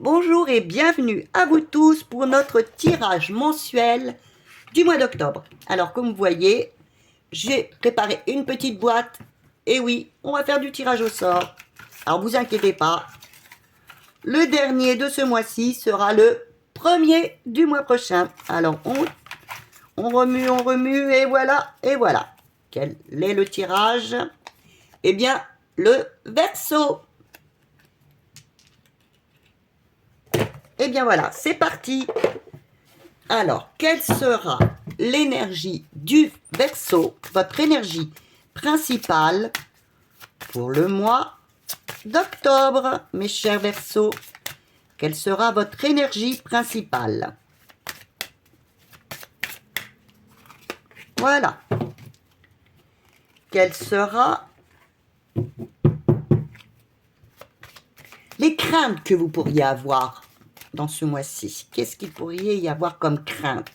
Bonjour et bienvenue à vous tous pour notre tirage mensuel du mois d'octobre. Alors comme vous voyez, j'ai préparé une petite boîte. Et oui, on va faire du tirage au sort. Alors vous inquiétez pas, le dernier de ce mois-ci sera le premier du mois prochain. Alors on remue et voilà, et voilà. Quel est le tirage? Eh bien, le Verseau. Eh bien voilà, c'est parti. Alors, quelle sera l'énergie du Verseau, votre énergie principale pour le mois d'octobre, mes chers Verseaux? Quelle sera votre énergie principale? Voilà. Quelle sera les craintes que vous pourriez avoir dans ce mois-ci? Qu'est-ce qu'il pourrait y avoir comme crainte?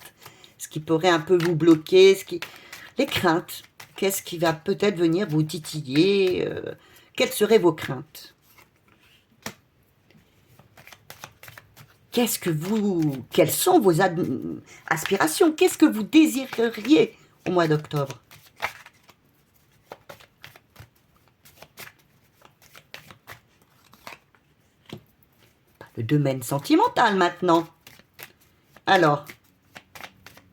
Ce qui pourrait un peu vous bloquer, les craintes. Qu'est-ce qui va peut-être venir vous titiller? Quelles seraient vos craintes? Quelles sont vos aspirations? Qu'est-ce que vous désireriez au mois d'octobre? Le domaine sentimental maintenant. Alors,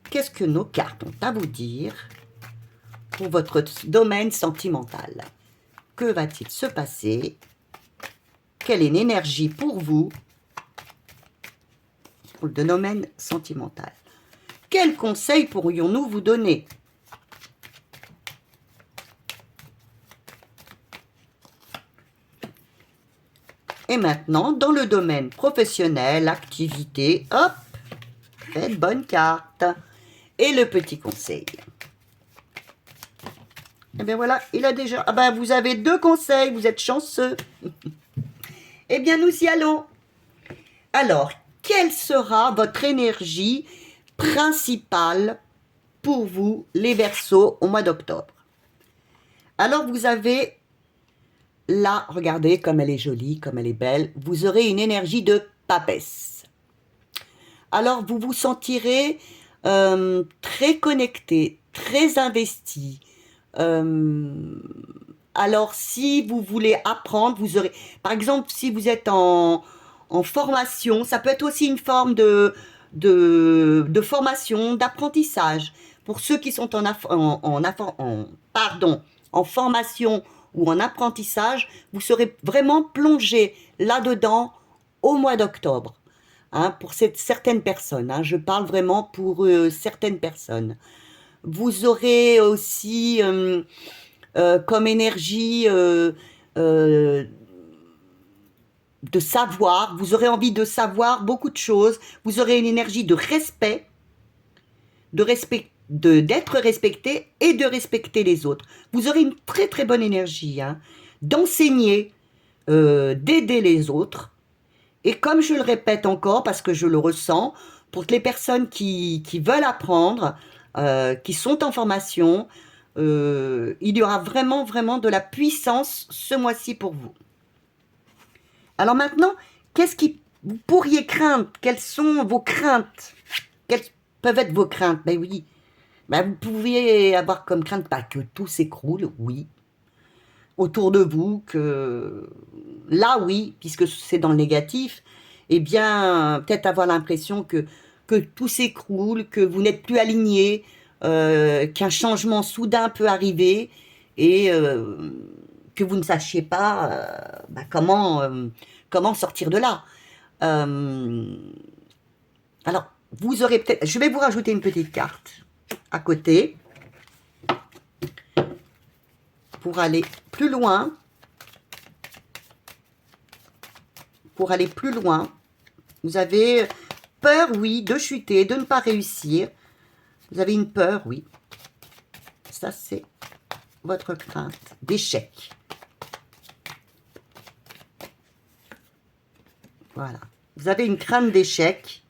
qu'est-ce que nos cartes ont à vous dire pour votre domaine sentimental? Que va-t-il se passer? Quelle est l'énergie pour vous pour le domaine sentimental? Quels conseils pourrions-nous vous donner? Et maintenant, dans le domaine professionnel, activité, hop, faites bonne carte. Et le petit conseil. Et bien voilà, il a déjà... Ah ben, vous avez 2 conseils, vous êtes chanceux. Eh bien, nous y allons. Alors, quelle sera votre énergie principale pour vous, les Verseaux, au mois d'octobre? Alors, vous avez là, regardez comme elle est jolie, comme elle est belle. Vous aurez une énergie de papesse. Alors, vous vous sentirez très connecté, très investi. Alors, si vous voulez apprendre, vous aurez... Par exemple, si vous êtes en formation, ça peut être aussi une forme de formation, d'apprentissage. Pour ceux qui sont en formation ou en apprentissage, vous serez vraiment plongé là-dedans au mois d'octobre. Hein, pour certaines personnes, hein, je parle vraiment pour certaines personnes. Vous aurez aussi comme énergie de savoir, vous aurez envie de savoir beaucoup de choses, vous aurez une énergie de respect, d'être respecté et de respecter les autres. Vous aurez une très très bonne énergie, hein, d'enseigner, d'aider les autres. Et comme je le répète encore, parce que je le ressens, pour les personnes qui veulent apprendre, qui sont en formation, il y aura vraiment, vraiment de la puissance ce mois-ci pour vous. Alors maintenant, qu'est-ce que vous pourriez craindre? Quelles sont vos craintes? Quelles peuvent être vos craintes? Ben oui, ben vous pouvez avoir comme crainte que tout s'écroule, oui. Autour de vous, que là, oui, puisque c'est dans le négatif, eh bien, peut-être avoir l'impression que tout s'écroule, que vous n'êtes plus aligné, qu'un changement soudain peut arriver et que vous ne sachiez pas comment sortir de là. Alors, vous aurez peut-être... Je vais vous rajouter une petite carte à côté pour aller plus loin. Pour aller plus loin, vous avez peur, oui, de chuter, de ne pas réussir. Vous avez une peur, oui. Ça, c'est votre crainte d'échec. Voilà. Vous avez une crainte d'échec.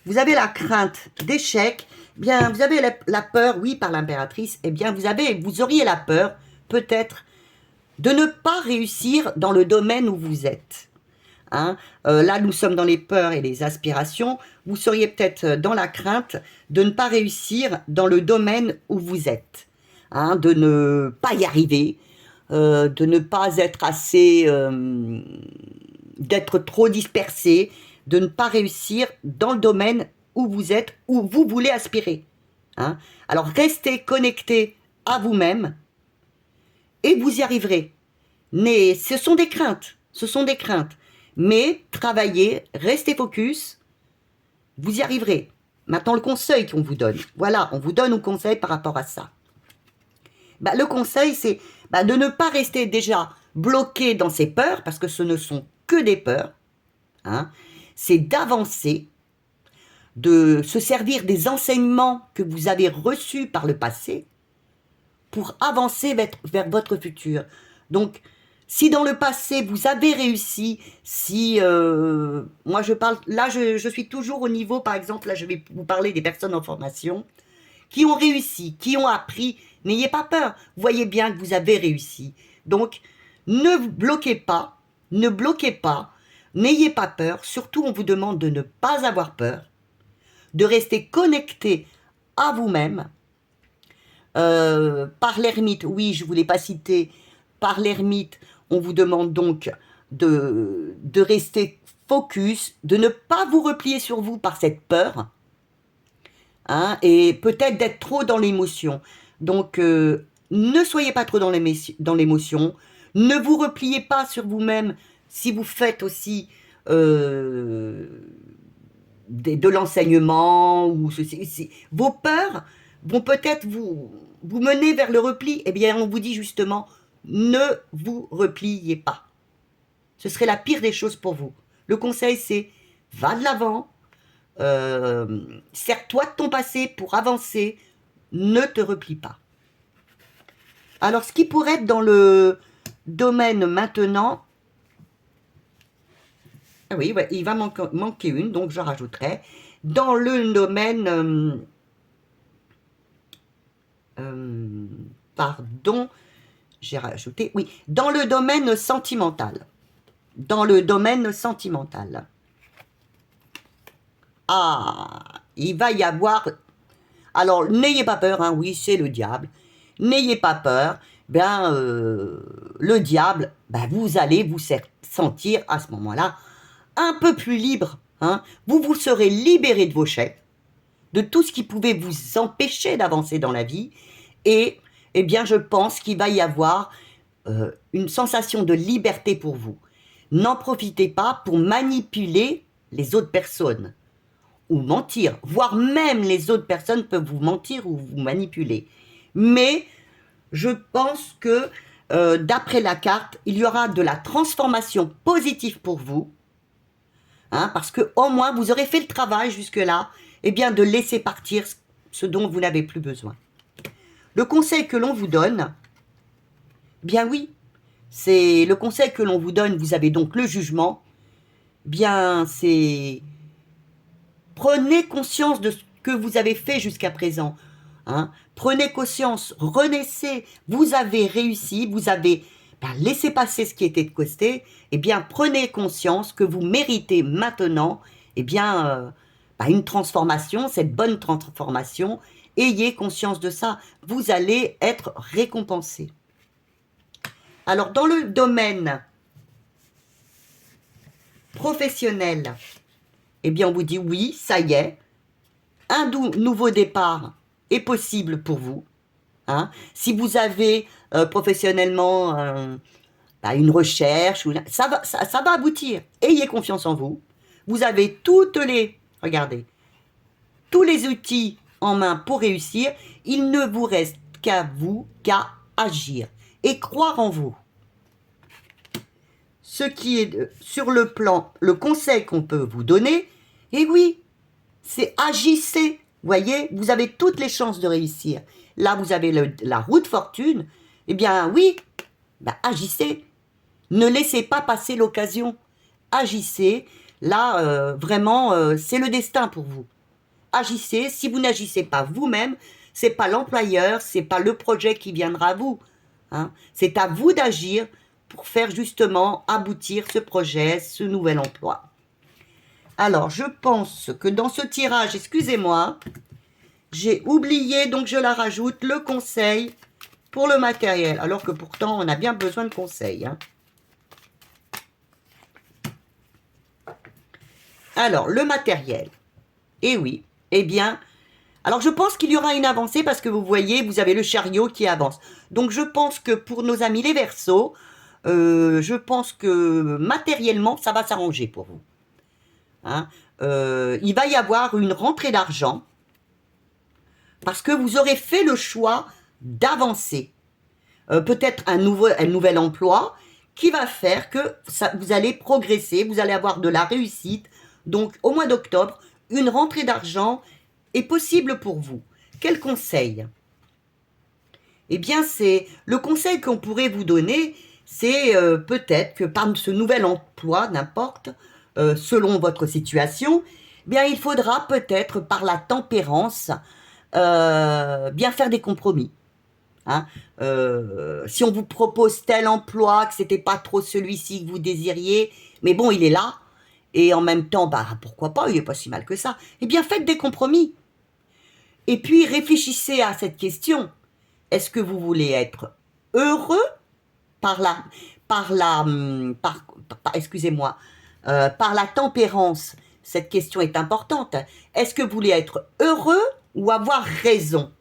Vous avez la crainte d'échec. Bien, vous avez la peur, oui, par l'impératrice. Eh bien, vous auriez la peur, peut-être, de ne pas réussir dans le domaine où vous êtes. hein. Là, nous sommes dans les peurs et les aspirations. Vous seriez peut-être dans la crainte de ne pas réussir dans le domaine où vous êtes, hein, de ne pas y arriver, de ne pas être assez, d'être trop dispersé, de ne pas réussir dans le domaine où vous êtes, où vous voulez aspirer, hein. Alors, restez connecté à vous-même et vous y arriverez. Mais ce sont des craintes, ce sont des craintes. Mais travaillez, restez focus, vous y arriverez. Maintenant, le conseil qu'on vous donne. Voilà, on vous donne un conseil par rapport à ça. Bah, le conseil, c'est de ne pas rester déjà bloqué dans ces peurs, parce que ce ne sont que des peurs, hein. C'est d'avancer, de se servir des enseignements que vous avez reçus par le passé pour avancer vers votre futur. Donc, si dans le passé vous avez réussi, si moi je parle, là je suis toujours au niveau, par exemple, là je vais vous parler des personnes en formation qui ont réussi, qui ont appris, n'ayez pas peur, voyez bien que vous avez réussi. Donc, ne bloquez pas, ne bloquez pas, n'ayez pas peur, surtout on vous demande de ne pas avoir peur, de rester connecté à vous-même. Par l'ermite, oui, je ne vous l'ai pas cité, par l'ermite, on vous demande donc de rester focus, de ne pas vous replier sur vous par cette peur, hein, et peut-être d'être trop dans l'émotion. Donc, ne soyez pas trop dans l'émotion, ne vous repliez pas sur vous-même si vous faites aussi de l'enseignement ou ceci. Vos peurs vont peut-être vous mener vers le repli. Eh bien, on vous dit justement, ne vous repliez pas. Ce serait la pire des choses pour vous. Le conseil, c'est va de l'avant, sers-toi de ton passé pour avancer, ne te replie pas. Alors, ce qui pourrait être dans le domaine maintenant, ah oui, ouais, il va manquer une, donc je rajouterai. Dans le domaine, pardon, j'ai rajouté, oui, dans le domaine sentimental. Dans le domaine sentimental. Ah, il va y avoir... Alors, n'ayez pas peur, hein, oui, c'est le diable. N'ayez pas peur, le diable, vous allez vous sentir à ce moment-là un peu plus libre, hein. Vous serez libéré de vos chaînes, de tout ce qui pouvait vous empêcher d'avancer dans la vie, et eh bien, je pense qu'il va y avoir une sensation de liberté pour vous. N'en profitez pas pour manipuler les autres personnes ou mentir, voire même les autres personnes peuvent vous mentir ou vous manipuler. Mais je pense que d'après la carte, il y aura de la transformation positive pour vous, hein, parce que au moins vous aurez fait le travail jusque-là, et bien de laisser partir ce dont vous n'avez plus besoin. Le conseil que l'on vous donne, bien oui, c'est le conseil que l'on vous donne, vous avez donc le jugement, bien c'est prenez conscience de ce que vous avez fait jusqu'à présent, hein. Prenez conscience, renaissez, vous avez réussi, vous avez laissé passer ce qui était de côté, et bien prenez conscience que vous méritez maintenant une transformation, cette bonne transformation, ayez conscience de ça, vous allez être récompensé. Alors dans le domaine professionnel, eh bien on vous dit oui, ça y est, un nouveau départ est possible pour vous, hein. Si vous avez professionnellement une recherche, ça va aboutir. Ayez confiance en vous. Vous avez regardez, tous les outils en main pour réussir. Il ne vous reste qu'à agir et croire en vous. Ce qui est sur le plan, le conseil qu'on peut vous donner, et oui, c'est agissez. Voyez, vous avez toutes les chances de réussir. Là, vous avez la roue de fortune. Eh bien, oui, agissez. Ne laissez pas passer l'occasion. Agissez. Là, vraiment, c'est le destin pour vous. Agissez. Si vous n'agissez pas vous-même, c'est pas l'employeur, c'est pas le projet qui viendra à vous, hein. C'est à vous d'agir pour faire justement aboutir ce projet, ce nouvel emploi. Alors, je pense que dans ce tirage, excusez-moi, j'ai oublié, donc je la rajoute, le conseil pour le matériel, alors que pourtant, on a bien besoin de conseils. Hein. Alors, le matériel. Eh oui, eh bien, alors je pense qu'il y aura une avancée parce que vous voyez, vous avez le chariot qui avance. Donc, je pense que pour nos amis les Verseaux, je pense que matériellement, ça va s'arranger pour vous. Hein. Il va y avoir une rentrée d'argent parce que vous aurez fait le choix d'avancer. Peut-être un nouvel emploi qui va faire que vous allez progresser, vous allez avoir de la réussite. Donc, au mois d'octobre, une rentrée d'argent est possible pour vous. Quel conseil? Eh bien, c'est le conseil qu'on pourrait vous donner, c'est peut-être que par ce nouvel emploi, n'importe, selon votre situation, eh bien, il faudra peut-être par la tempérance bien faire des compromis. Hein. Si on vous propose tel emploi, que c'était pas trop celui-ci que vous désiriez, mais bon, il est là, et en même temps, bah pourquoi pas, il est pas si mal que ça. Eh bien, faites des compromis. Et puis, réfléchissez à cette question. Est-ce que vous voulez être heureux excusez-moi, par la tempérance? Cette question est importante. Est-ce que vous voulez être heureux ou avoir raison?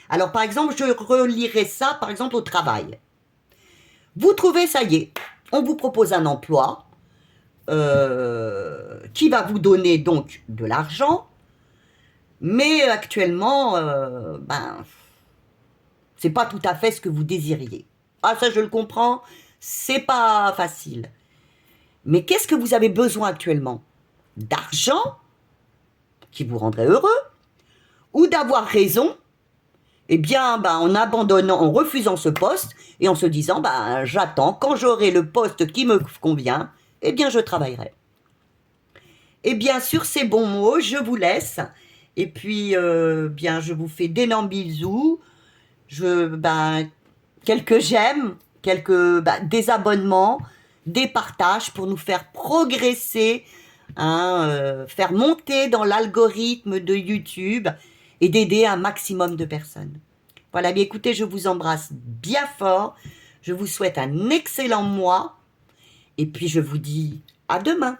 Alors, par exemple, je relirai ça, par exemple, au travail. Vous trouvez, ça y est, on vous propose un emploi qui va vous donner donc de l'argent, mais actuellement, c'est pas tout à fait ce que vous désiriez. Ah, ça, je le comprends, c'est pas facile. Mais qu'est-ce que vous avez besoin actuellement? D'argent, qui vous rendrait heureux, ou d'avoir raison? Eh bien, en abandonnant, en refusant ce poste et en se disant, j'attends, quand j'aurai le poste qui me convient, eh bien, je travaillerai. Eh bien, sur ces bons mots, je vous laisse. Et puis, bien, je vous fais d'énormes bisous. Quelques j'aime, des abonnements, des partages pour nous faire progresser, hein, faire monter dans l'algorithme de YouTube et d'aider un maximum de personnes. Voilà, bien écoutez, je vous embrasse bien fort. Je vous souhaite un excellent mois. Et puis je vous dis à demain.